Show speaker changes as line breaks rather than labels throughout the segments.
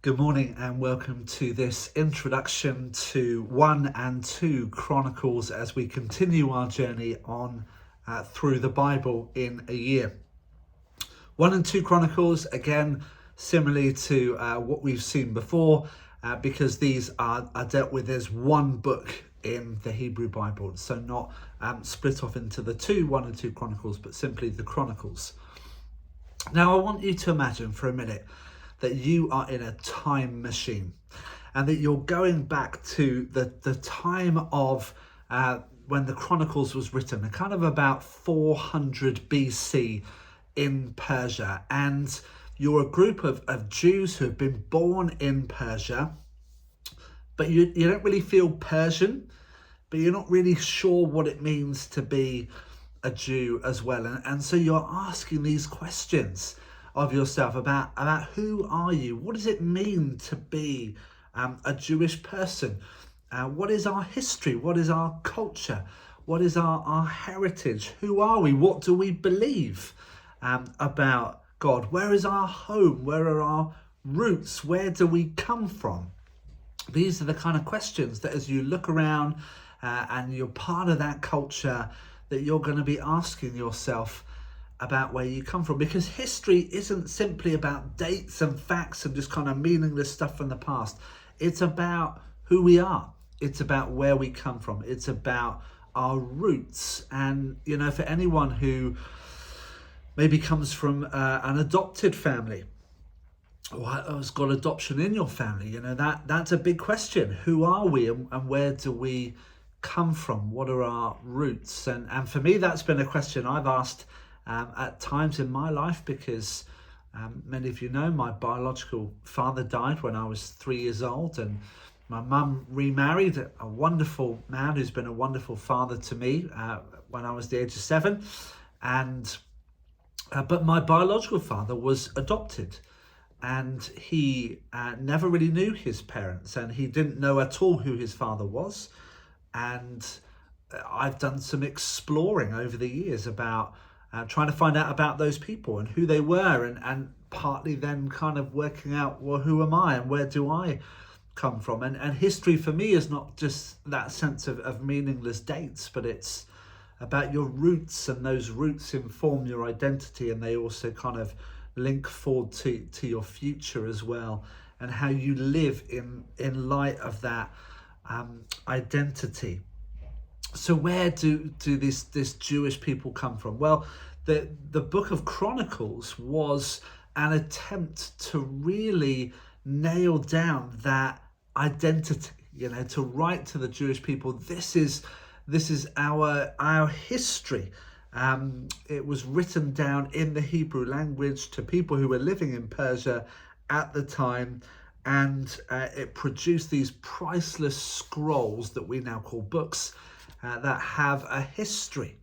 Good morning and welcome to this introduction to 1 and 2 Chronicles as we continue our journey on through the Bible in a year. 1 and 2 Chronicles, again, similarly to what we've seen before, because these are dealt with as one book in the Hebrew Bible. So not split off into the 1 and 2 Chronicles, but simply the Chronicles. Now I want you to imagine for a minute that you are in a time machine and that you're going back to the time of when the Chronicles was written, kind of about 400 BC in Persia. And you're a group of Jews who have been born in Persia, but you don't really feel Persian, but you're not really sure what it means to be a Jew as well. And so you're asking these questions of yourself about who are you? What does it mean to be a Jewish person? What is our history? What is our culture? What is our heritage? Who are we? What do we believe about God? Where is our home? Where are our roots? Where do we come from? These are the kind of questions that as you look around and you're part of that culture, that you're going to be asking yourself about where you come from, because history isn't simply about dates and facts and just kind of meaningless stuff from the past. It's about who we are. It's about where we come from. It's about our roots. And, you know, for anyone who maybe comes from an adopted family, or has got adoption in your family, you know, that's a big question. Who are we and where do we come from? What are our roots? And for me, that's been a question I've asked at times in my life, because many of you know my biological father died when I was 3 years old, and my mum remarried a wonderful man who's been a wonderful father to me when I was the age of 7. And but my biological father was adopted, and he never really knew his parents, and he didn't know at all who his father was. And I've done some exploring over the years about trying to find out about those people and who they were, and partly then kind of working out, well, who am I and where do I come from? And history for me is not just that sense of meaningless dates, but it's about your roots, and those roots inform your identity, and they also kind of link forward to your future as well, and how you live in light of that identity. So where do this Jewish people come from? Well, the book of Chronicles was an attempt to really nail down that identity, you know, to write to the Jewish people, this is our history. It was written down in the Hebrew language to people who were living in Persia at the time, and it produced these priceless scrolls that we now call books, that have a history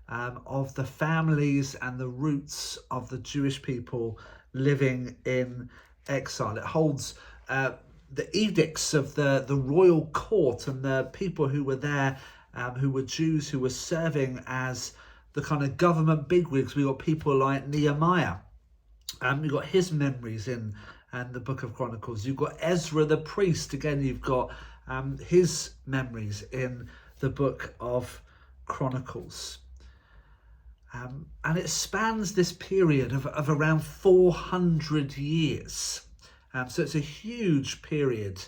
of the families and the roots of the Jewish people living in exile. It holds the edicts of the royal court and the people who were there, who were Jews, who were serving as the kind of government bigwigs. We got people like Nehemiah, and we've got his memories in the book of Chronicles. You've got Ezra the priest, again, you've got his memories in the book of Chronicles. And it spans this period of around 400 years. So it's a huge period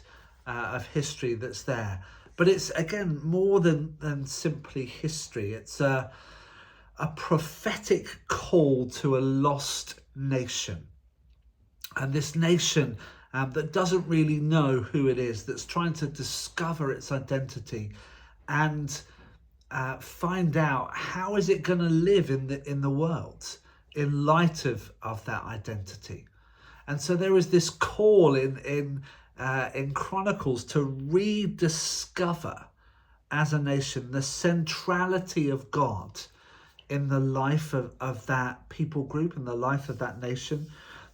of history that's there. But it's, again, more than simply history. It's a prophetic call to a lost nation. And this nation that doesn't really know who it is, that's trying to discover its identity and find out how is it going to live in the world in light of that identity. And so there is this call in Chronicles to rediscover as a nation the centrality of God in the life of that people group, in the life of that nation,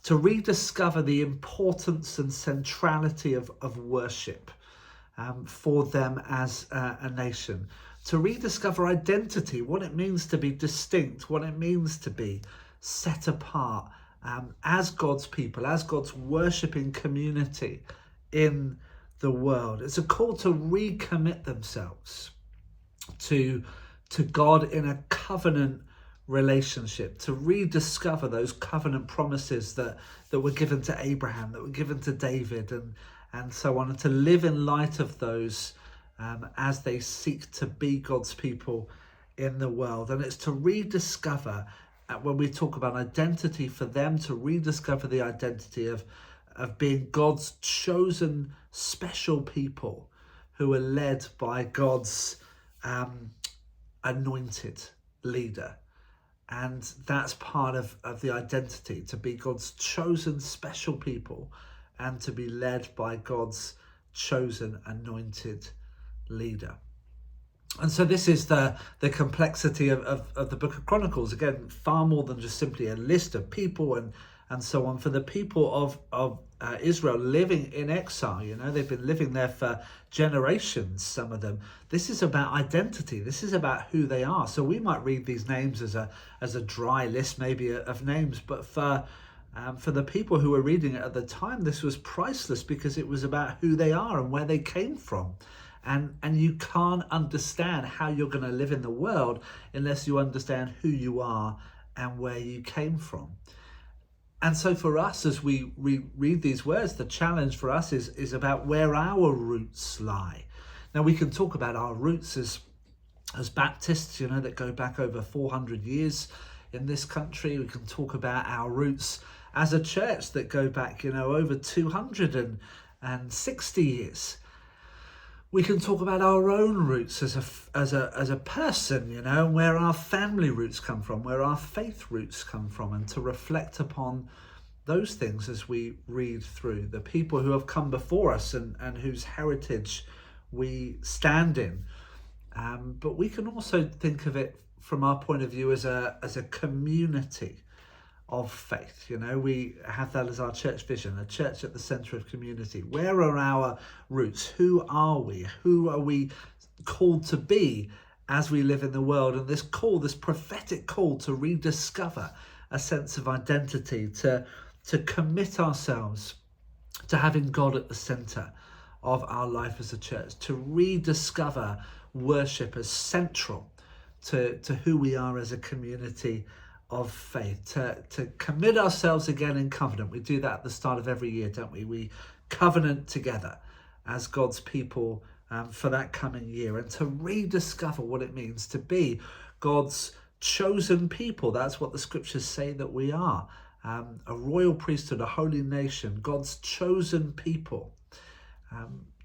to rediscover the importance and centrality of worship for them as a nation, to rediscover identity, what it means to be distinct, what it means to be set apart as God's people, as God's worshipping community in the world. It's a call to recommit themselves to God in a covenant relationship, to rediscover those covenant promises that were given to Abraham, that were given to David, and so on, and to live in light of those as they seek to be God's people in the world. And it's to rediscover, when we talk about identity, for them to rediscover the identity of being God's chosen special people who are led by God's anointed leader. And that's part of the identity, to be God's chosen special people and to be led by God's chosen anointed leader. And so this is the complexity of the book of Chronicles. Again, far more than just simply a list of people and so on. For the people of Israel living in exile, they've been living there for generations, some of them. This is about identity. This is about who they are. So we might read these names as a dry list maybe of names, but for the people who were reading it at the time, this was priceless, because it was about who they are and where they came from. And you can't understand how you're going to live in the world unless you understand who you are and where you came from. And so for us, as we read these words, the challenge for us is about where our roots lie. Now, we can talk about our roots as Baptists, that go back over 400 years in this country. We can talk about our roots as a church that go back, over 260 years. We can talk about our own roots as a person, where our family roots come from, where our faith roots come from, and to reflect upon those things as we read through the people who have come before us and whose heritage we stand in. But we can also think of it from our point of view as a community of faith. We have that as our church vision, a church at the centre of community. Where are our roots? Who are we? Who are we called to be as we live in the world? And this prophetic call to rediscover a sense of identity, to commit ourselves to having God at the centre of our life as a church, to rediscover worship as central to who we are as a community of faith, to commit ourselves again in covenant. We do that at the start of every year, don't we? We covenant together as God's people for that coming year, and to rediscover what it means to be God's chosen people. That's what the scriptures say that we are. A royal priesthood, a holy nation, God's chosen people.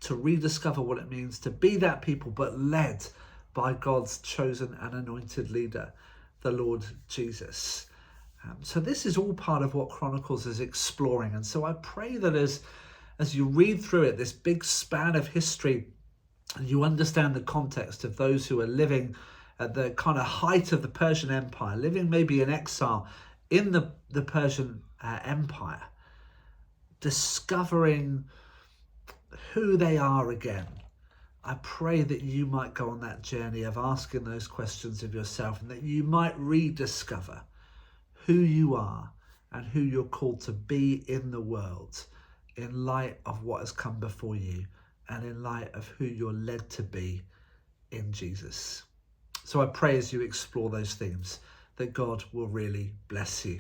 To rediscover what it means to be that people, but led by God's chosen and anointed leader, the Lord Jesus. So this is all part of what Chronicles is exploring. And so I pray that as you read through it, this big span of history, and you understand the context of those who are living at the kind of height of the Persian Empire, living maybe in exile in the Persian Empire, discovering who they are again. I pray that you might go on that journey of asking those questions of yourself, and that you might rediscover who you are and who you're called to be in the world, in light of what has come before you and in light of who you're led to be in Jesus. So I pray as you explore those themes that God will really bless you.